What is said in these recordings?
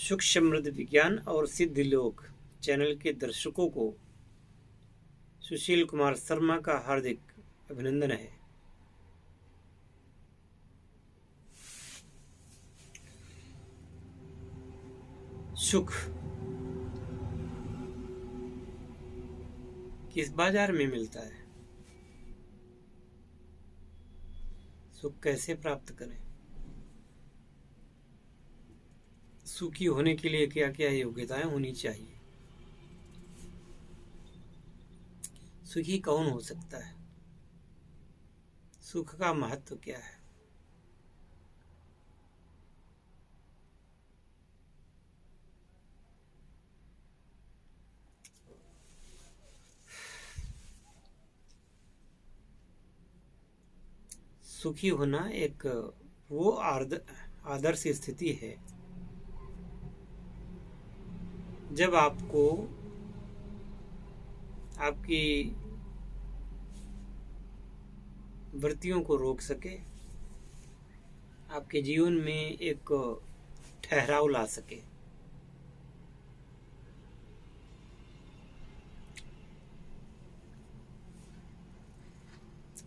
सुख समृद्ध विज्ञान और सिद्ध लोक चैनल के दर्शकों को सुशील कुमार शर्मा का हार्दिक अभिनंदन है। सुख किस बाजार में मिलता है? सुख कैसे प्राप्त करें? सुखी होने के लिए क्या क्या योग्यताएं होनी चाहिए? सुखी कौन हो सकता है? सुख का महत्व क्या है? सुखी होना एक वो आदर्श स्थिति है जब आपको आपकी वृत्तियों को रोक सके, आपके जीवन में एक ठहराव ला सके।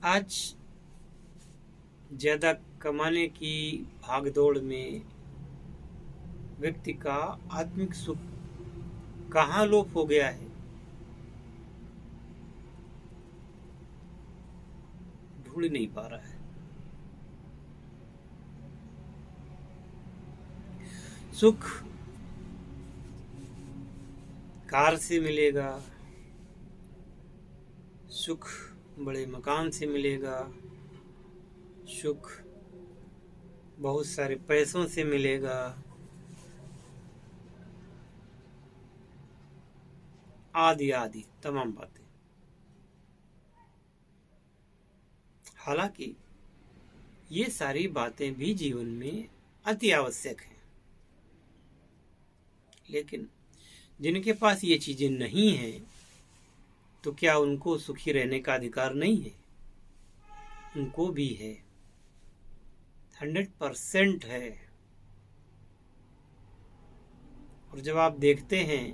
आज ज्यादा कमाने की भागदौड़ में व्यक्ति का आत्मिक सुख कहाँ लोप हो गया है, ढूंढ नहीं पा रहा है। सुख कार से मिलेगा, सुख बड़े मकान से मिलेगा, सुख बहुत सारे पैसों से मिलेगा, आदि आदि तमाम बातें। हालांकि ये सारी बातें भी जीवन में अति आवश्यक हैं, लेकिन जिनके पास ये चीजें नहीं हैं तो क्या उनको सुखी रहने का अधिकार नहीं है? उनको भी है, 100% है। और जब आप देखते हैं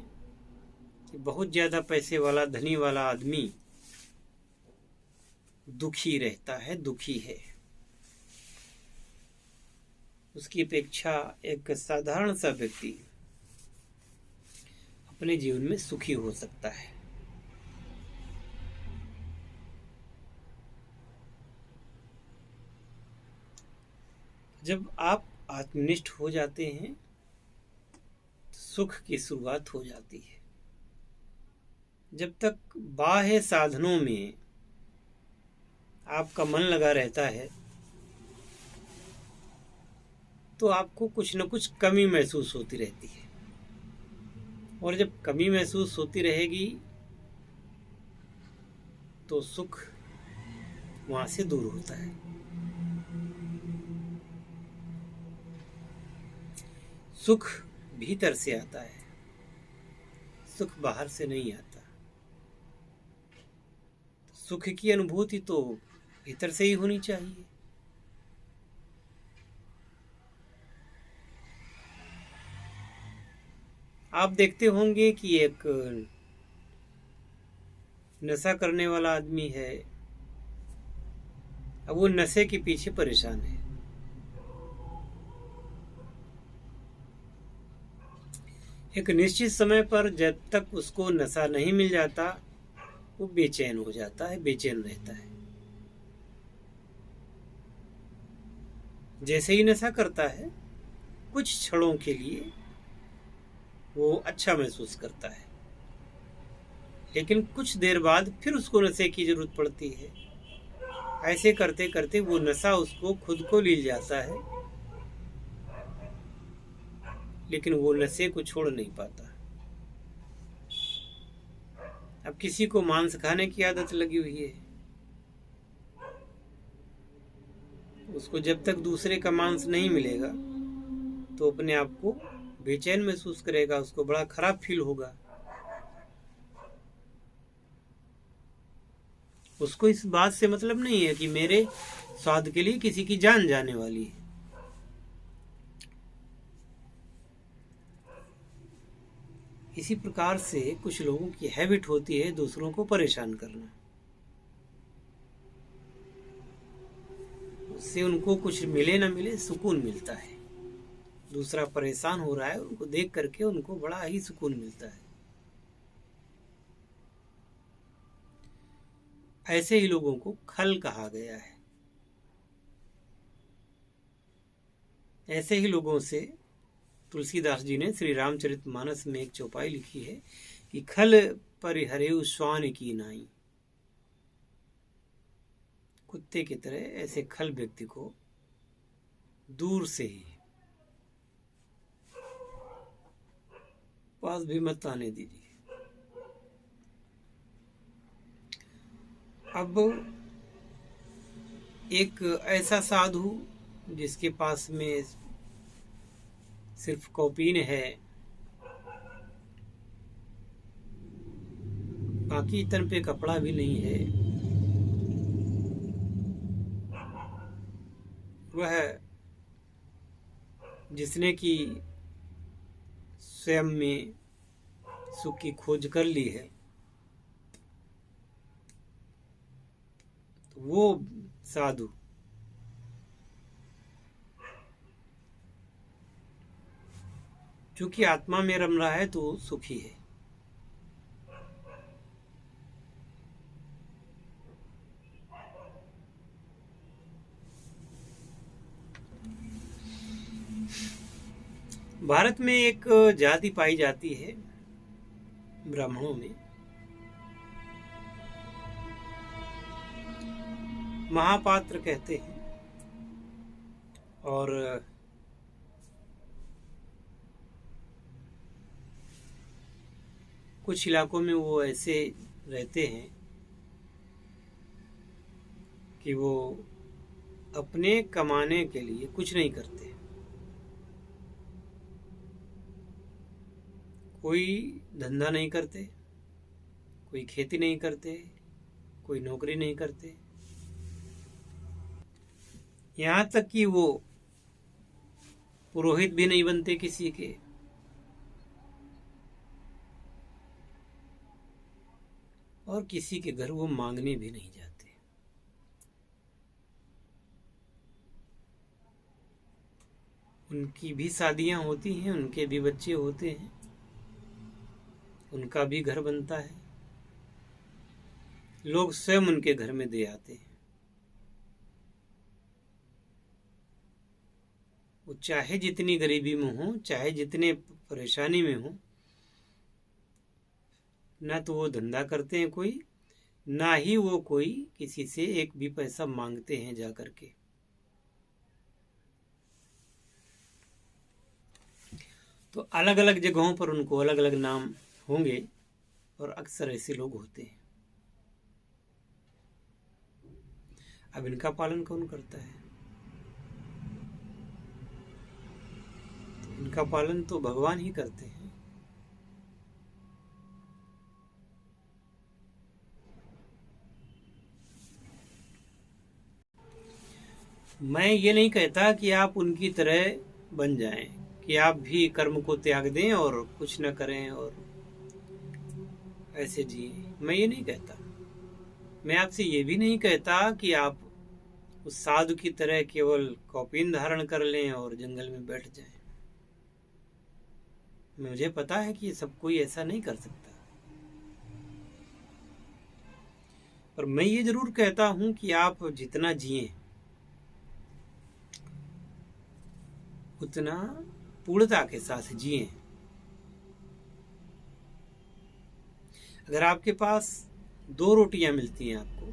कि बहुत ज्यादा पैसे वाला धनी वाला आदमी दुखी रहता है, दुखी है, उसकी अपेक्षा एक साधारण सा व्यक्ति अपने जीवन में सुखी हो सकता है। जब आप आत्मनिष्ठ हो जाते हैं तो सुख की शुरुआत हो जाती है। जब तक बाह्य साधनों में आपका मन लगा रहता है तो आपको कुछ न कुछ कमी महसूस होती रहती है, और जब कमी महसूस होती रहेगी तो सुख वहां से दूर होता है। सुख भीतर से आता है, सुख बाहर से नहीं आता। सुख की अनुभूति तो भीतर से ही होनी चाहिए। आप देखते होंगे कि एक नशा करने वाला आदमी है, अब वो नशे के पीछे परेशान है। एक निश्चित समय पर जब तक उसको नशा नहीं मिल जाता वो बेचैन हो जाता है, बेचैन रहता है। जैसे ही नशा करता है कुछ क्षणों के लिए वो अच्छा महसूस करता है, लेकिन कुछ देर बाद फिर उसको नशे की जरूरत पड़ती है। ऐसे करते करते वो नशा उसको खुद को ले जाता है, लेकिन वो नशे को छोड़ नहीं पाता। अब किसी को मांस खाने की आदत लगी हुई है, उसको जब तक दूसरे का मांस नहीं मिलेगा तो अपने आप को बेचैन महसूस करेगा, उसको बड़ा खराब फील होगा। उसको इस बात से मतलब नहीं है कि मेरे स्वाद के लिए किसी की जान जाने वाली है। इसी प्रकार से कुछ लोगों की हैबिट होती है दूसरों को परेशान करना। उससे उनको कुछ मिले ना मिले सुकून मिलता है। दूसरा परेशान हो रहा है, उनको देख करके उनको बड़ा ही सुकून मिलता है। ऐसे ही लोगों को खल कहा गया है। ऐसे ही लोगों से तुलसीदास जी ने श्री रामचरितमानस में एक चौपाई लिखी है कि खल परिहरेउ श्वान की नाई। कुत्ते की तरह ऐसे खल व्यक्ति को दूर से ही, पास भी मत आने दीजिए। अब एक ऐसा साधु जिसके पास में सिर्फ कौपीन है, बाकी तन पे कपड़ा भी नहीं है, वह जिसने कि स्वयं में सुख की खोज कर ली है, तो वो साधु चूंकि आत्मा में रम रहा है तो सुखी है। भारत में एक जाति पाई जाती है ब्राह्मणों में, महापात्र कहते हैं, और कुछ इलाकों में वो ऐसे रहते हैं कि वो अपने कमाने के लिए कुछ नहीं करते। कोई धंधा नहीं करते, कोई खेती नहीं करते, कोई नौकरी नहीं करते, यहाँ तक कि वो पुरोहित भी नहीं बनते किसी के, और किसी के घर वो मांगने भी नहीं जाते। उनकी भी शादियां होती हैं, उनके भी बच्चे होते हैं, उनका भी घर बनता है, लोग स्वयं उनके घर में दे आते हैं। वो चाहे जितनी गरीबी में हो, चाहे जितने परेशानी में हो, ना तो वो धंधा करते हैं कोई, ना ही वो कोई किसी से एक भी पैसा मांगते हैं जा करके। तो अलग अलग जगहों पर उनको अलग अलग नाम होंगे, और अक्सर ऐसे लोग होते हैं। अब इनका पालन कौन करता है? तो इनका पालन तो भगवान ही करते हैं। मैं ये नहीं कहता कि आप उनकी तरह बन जाएं, कि आप भी कर्म को त्याग दें और कुछ न करें और ऐसे जिए। मैं ये नहीं कहता। मैं आपसे ये भी नहीं कहता कि आप उस साधु की तरह केवल कौपीन धारण कर लें और जंगल में बैठ जाएं। मुझे पता है कि सब कोई ऐसा नहीं कर सकता, पर मैं ये जरूर कहता हूं कि आप जितना जिए उतना पूर्णता के साथ जिए। अगर आपके पास 2 रोटियां मिलती हैं आपको,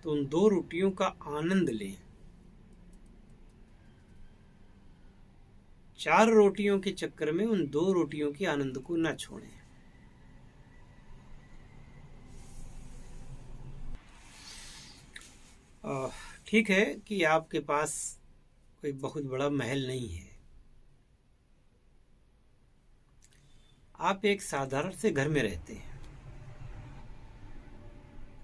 तो उन 2 रोटियों का आनंद लें। 4 रोटियों के चक्कर में उन 2 रोटियों के आनंद को न छोड़ें। ठीक है कि आपके पास कोई बहुत बड़ा महल नहीं है, आप एक साधारण से घर में रहते हैं।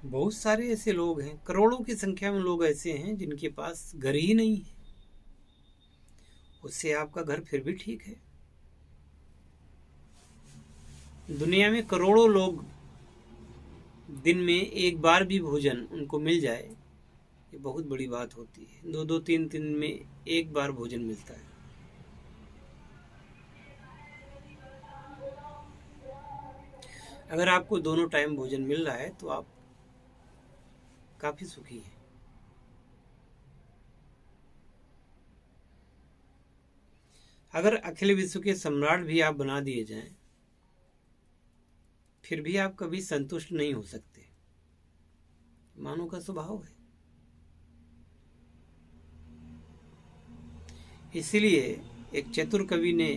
बहुत सारे ऐसे लोग हैं, करोड़ों की संख्या में लोग ऐसे हैं जिनके पास घर ही नहीं है। उससे आपका घर फिर भी ठीक है, दुनिया में करोड़ों लोग दिन में एक बार भी भोजन उनको मिल जाए, ये बहुत बड़ी बात होती है। 2-2 3 दिन में एक बार भोजन मिलता है। अगर आपको दोनों टाइम भोजन मिल रहा है तो आप काफी सुखी हैं। अगर अखिल विश्व के सम्राट भी आप बना दिए जाएं, फिर भी आप कभी संतुष्ट नहीं हो सकते। मानव का स्वभाव है। इसलिए एक चतुर कवि ने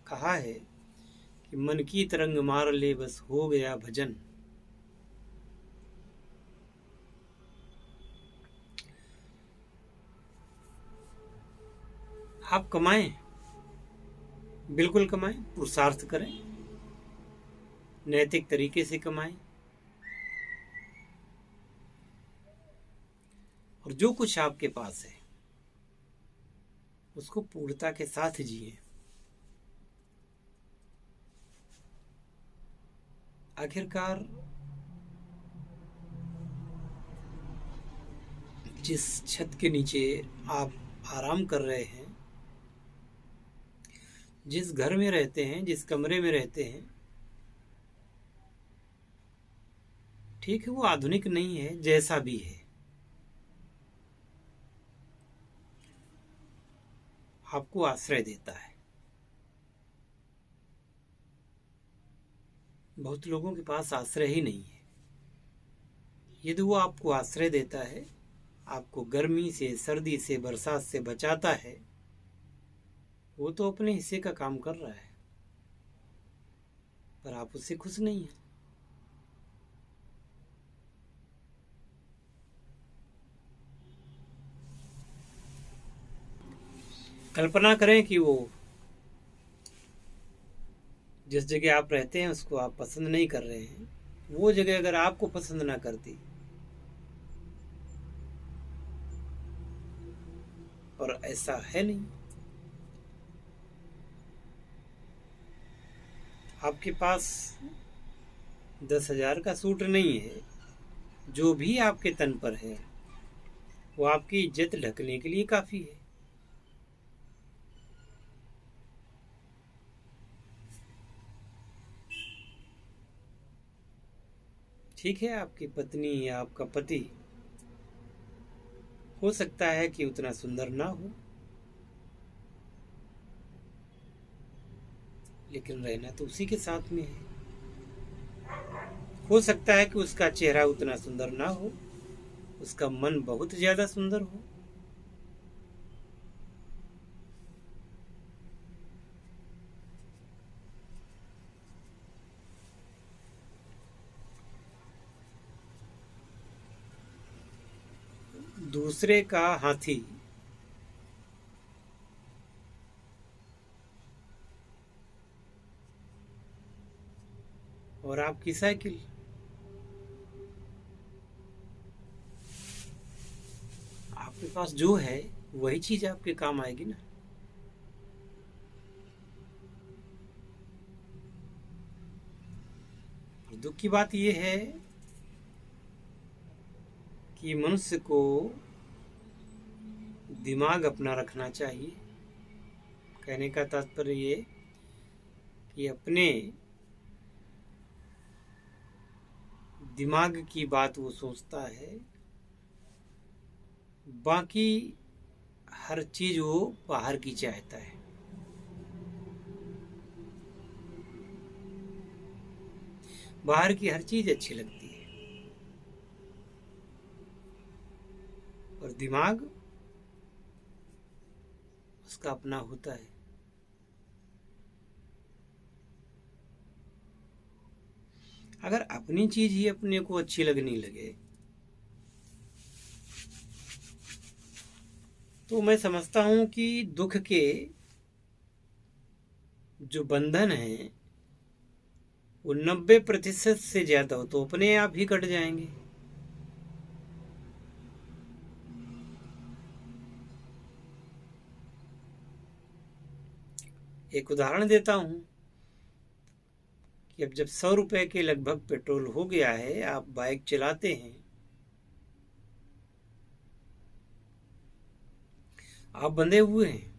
कहा है कि मन की तरंग मार ले बस हो गया भजन। आप कमाएं, बिल्कुल कमाएं, पुरुषार्थ करें, नैतिक तरीके से कमाएं, और जो कुछ आपके पास है उसको पूर्णता के साथ जिए। आखिरकार जिस छत के नीचे आप आराम कर रहे हैं, जिस घर में रहते हैं, जिस कमरे में रहते हैं, ठीक है वो आधुनिक नहीं है, जैसा भी है, आपको आश्रय देता है। बहुत लोगों के पास आश्रय ही नहीं है। यदि वो आपको आश्रय देता है, आपको गर्मी से, सर्दी से, बरसात से बचाता है, वो तो अपने हिस्से का काम कर रहा है, पर आप उससे खुश नहीं हैं। कल्पना करें कि वो जिस जगह आप रहते हैं उसको आप पसंद नहीं कर रहे हैं, वो जगह अगर आपको पसंद ना करती, और ऐसा है नहीं। आपके पास 10,000 का सूट नहीं है, जो भी आपके तन पर है वो आपकी इज्जत ढकने के लिए काफी है। ठीक है, आपकी पत्नी या आपका पति हो सकता है कि उतना सुंदर ना हो, लेकिन रहना तो उसी के साथ में है। हो सकता है कि उसका चेहरा उतना सुंदर ना हो, उसका मन बहुत ज्यादा सुंदर हो। दूसरे का हाथी और आपकी साइकिल, आपके पास जो है वही चीज आपके काम आएगी ना। दुख की बात यह है कि मनुष्य को दिमाग अपना रखना चाहिए। कहने का तात्पर्य ये कि अपने दिमाग की बात वो सोचता है, बाकी हर चीज वो बाहर की चाहता है। बाहर की हर चीज अच्छी लगती है, और दिमाग उसका अपना होता है। अगर अपनी चीज ही अपने को अच्छी लगने लगे तो मैं समझता हूं कि दुख के जो बंधन है वो 90% से ज्यादा हो तो अपने आप ही कट जाएंगे। एक उदाहरण देता हूं कि अब जब 100 रुपए के लगभग पेट्रोल हो गया है, आप बाइक चलाते हैं, आप बंधे हुए हैं,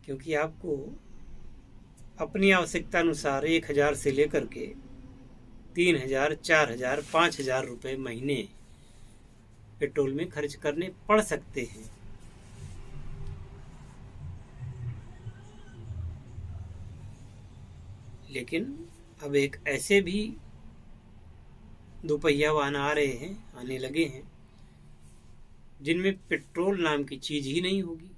क्योंकि आपको अपनी आवश्यकता अनुसार 1,000 से लेकर के 3,000, 4,000, 5,000 रुपये महीने पेट्रोल में खर्च करने पड़ सकते हैं। लेकिन अब एक ऐसे भी दोपहिया वाहन आ रहे हैं, आने लगे हैं, जिनमें पेट्रोल नाम की चीज ही नहीं होगी।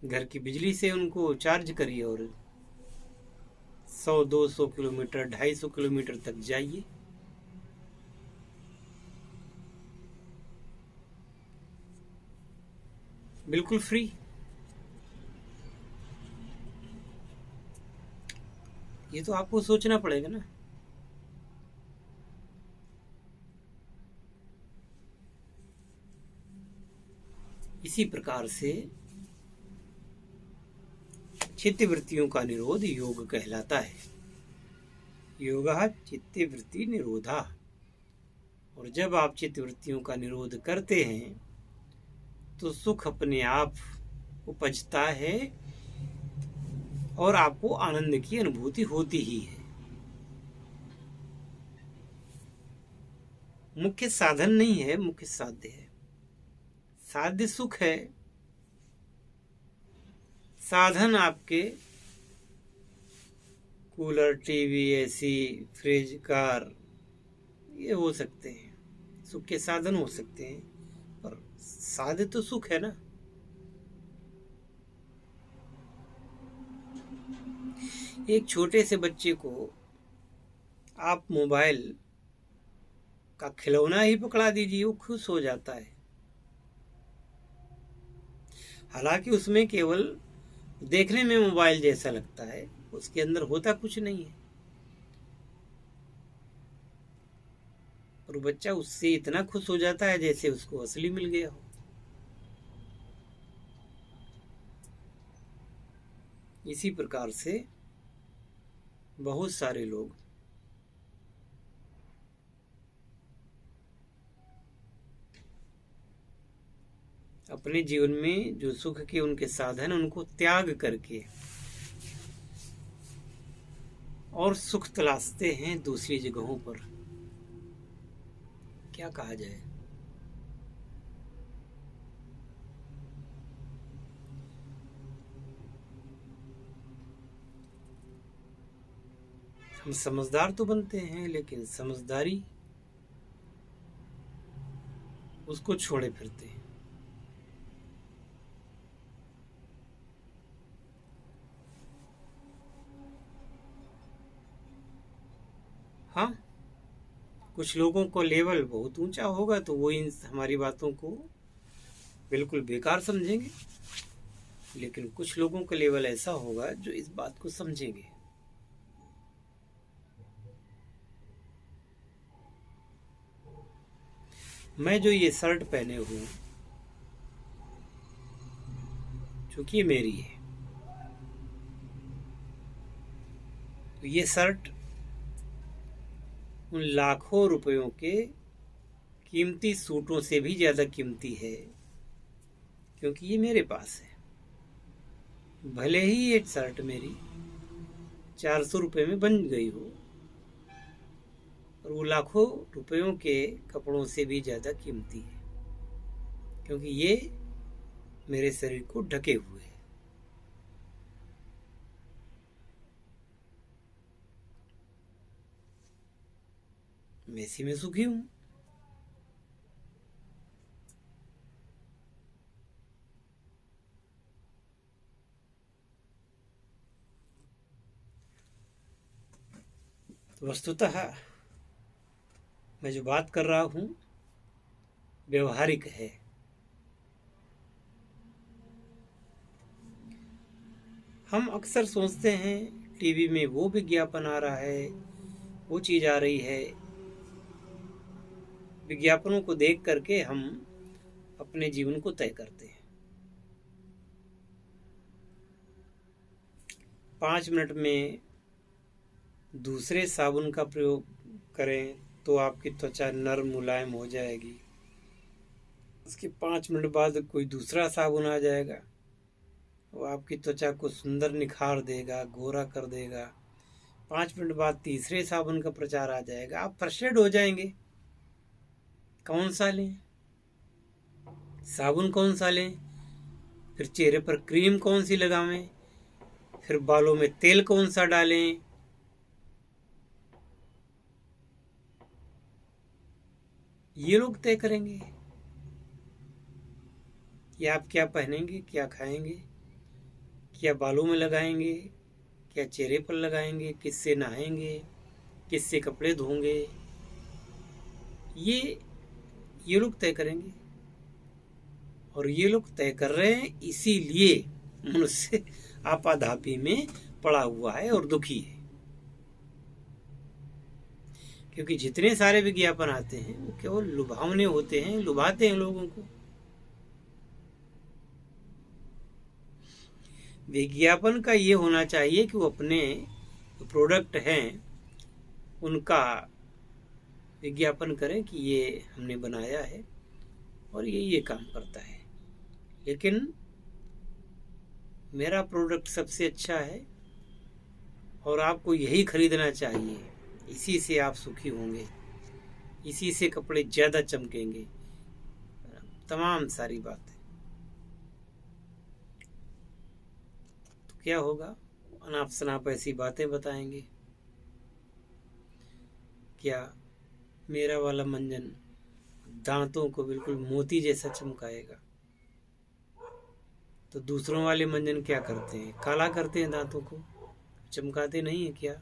घर की बिजली से उनको चार्ज करिए और 100-200 किलोमीटर, 250 किलोमीटर तक जाइए। बिल्कुल फ्री। ये तो आपको सोचना पड़ेगा ना। इसी प्रकार से चित्तवृत्तियों का निरोध योग कहलाता है। योगः चित्तवृत्ति निरोधा। और जब आप चित्तवृत्तियों का निरोध करते हैं तो सुख अपने आप उपजता है और आपको आनंद की अनुभूति होती ही है। मुख्य साधन नहीं है, मुख्य साध्य है। साध्य सुख है, साधन आपके cooler, TV, AC, fridge, car, ये हो सकते हैं, सुख के साधन हो सकते हैं, पर साध्य तो सुख है ना। एक छोटे से बच्चे को आप मोबाइल का खिलौना ही पकड़ा दीजिए, वो खुश हो जाता है। हालांकि उसमें केवल देखने में मोबाइल जैसा लगता है, उसके अंदर होता कुछ नहीं है, और बच्चा उससे इतना खुश हो जाता है जैसे उसको असली मिल गया हो। इसी प्रकार से बहुत सारे लोग अपने जीवन में जो सुख के उनके साधन, उनको त्याग करके और सुख तलाशते हैं दूसरी जगहों पर। क्या कहा जाए। हम समझदार तो बनते हैं, लेकिन समझदारी उसको छोड़े फिरते हैं। हाँ, कुछ लोगों को लेवल बहुत ऊंचा होगा तो वो इन हमारी बातों को बिल्कुल बेकार समझेंगे, लेकिन कुछ लोगों का लेवल ऐसा होगा जो इस बात को समझेंगे। मैं जो ये शर्ट पहने हूँ, चूंकि ये मेरी है, तो ये शर्ट उन लाखों रुपयों के कीमती सूटों से भी ज्यादा कीमती है, क्योंकि ये मेरे पास है। भले ही ये शर्ट मेरी 400 रुपये में बन गई हो, और वो लाखों रुपयों के कपड़ों से भी ज्यादा कीमती है, क्योंकि ये मेरे शरीर को ढके हुए है। मैं इसी में सुखी हूं। तो वस्तुतः मैं जो बात कर रहा हूं व्यवहारिक है। हम अक्सर सोचते हैं टीवी में वो विज्ञापन आ रहा है, वो चीज आ रही है। विज्ञापनों को देख करके हम अपने जीवन को तय करते हैं। 5 मिनट में दूसरे साबुन का प्रयोग करें तो आपकी त्वचा नरम मुलायम हो जाएगी। उसके 5 मिनट बाद कोई दूसरा साबुन आ जाएगा, वो आपकी त्वचा को सुंदर निखार देगा, गोरा कर देगा। 5 मिनट बाद तीसरे साबुन का प्रचार आ जाएगा, आप फ्रस्ट्रेट हो जाएंगे। कौन सा लें, साबुन कौन सा लें, फिर चेहरे पर क्रीम कौन सी लगावें, फिर बालों में तेल कौन सा डालें। ये लोग तय करेंगे कि आप क्या पहनेंगे, क्या खाएंगे, क्या बालों में लगाएंगे, क्या चेहरे पर लगाएंगे, किससे नहाएंगे, किससे कपड़े धोंगे। ये लोग तय करेंगे। और ये लोग तय कर रहे हैं, इसीलिए मनुष्य आपाधापी में पड़ा हुआ है और दुखी है। क्योंकि जितने सारे विज्ञापन आते हैं वो केवल लुभावने होते हैं, लुभाते हैं लोगों को। विज्ञापन का ये होना चाहिए कि वो अपने जो प्रोडक्ट हैं उनका विज्ञापन करें कि ये हमने बनाया है और ये काम करता है। लेकिन मेरा प्रोडक्ट सबसे अच्छा है और आपको यही खरीदना चाहिए, इसी से आप सुखी होंगे, इसी से कपड़े ज़्यादा चमकेंगे, तमाम सारी बातें। तो क्या होगा, अनाप शनाप ऐसी बातें बताएंगे। क्या मेरा वाला मंजन दांतों को बिल्कुल मोती जैसा चमकाएगा, तो दूसरों वाले मंजन क्या करते हैं, काला करते हैं, दांतों को चमकाते नहीं है क्या।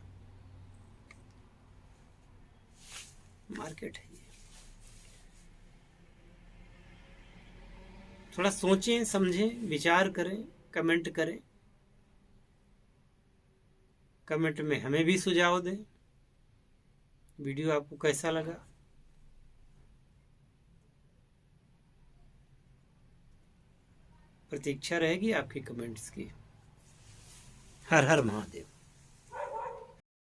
मार्केट है ये। थोड़ा सोचें, समझें, विचार करें, कमेंट करें। कमेंट में हमें भी सुझाव दें। वीडियो आपको कैसा लगा। प्रतीक्षा रहेगी आपके कमेंट्स की। हर हर महादेव।